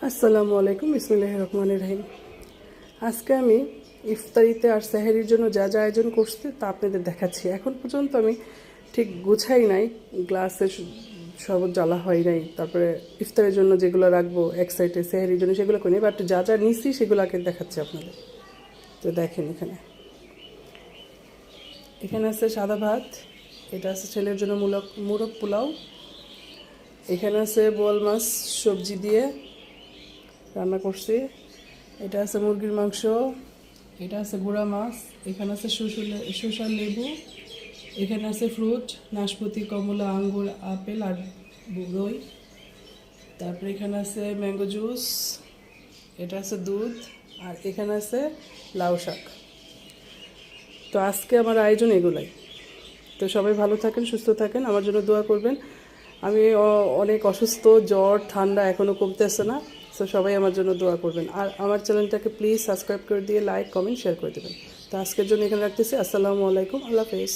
আসসালামু আলাইকুম, বিসমিল্লাহির রহমানির রহিম। আজকে আমি ইফতারিতে আর সেহরির জন্য যা যা আয়োজন করছি তা আপনাদের দেখাচ্ছি। এখন পর্যন্ত আমি ঠিক গুছাই নাই, গ্লাসে শরবত জ্বালা হয় নাই, তারপরে ইফতারের জন্য যেগুলো রাখবো এক সাইডে, সেহরির জন্য সেগুলো করি, বাট যা যা নিছি সেগুলো আগে দেখাচ্ছি আপনাদের। তো দেখেন, এখানে আছে সাদা ভাত, এটা আছে ছেলের জন্য মুরগ পোলাও, এখানে আছে বোয়াল মাছ সবজি দিয়ে রান্না করছি, এটা আছে মুরগির মাংস, এটা আছে গুঁড়া মাছ, এখানে আছে শসা লেবু, এখানে আছে ফ্রুট নাশপাতি কমলা আঙ্গুর আপেল আর দই, তারপরে এখানে আছে ম্যাঙ্গো জুস, এটা আছে দুধ, আর এখানে আছে লাউ শাক। তো আজকে আমার আয়োজন এগুলাই। তো সবাই ভালো থাকেন, সুস্থ থাকেন, আমার জন্য দোয়া করবেন। আমি অনেক অসুস্থ, জ্বর ঠান্ডা এখনও কমতেছে না। তো সবাই আমার জন্য দোয়া করবেন, আর আমার চ্যানেলটাকে প্লিজ সাবস্ক্রাইব করে দিয়ে লাইক কমেন্ট শেয়ার করে দেবেন। তো আজকের জন্য এখানে রাখতেছি। আসসালামু আলাইকুম, আল্লাহ হাফেজ।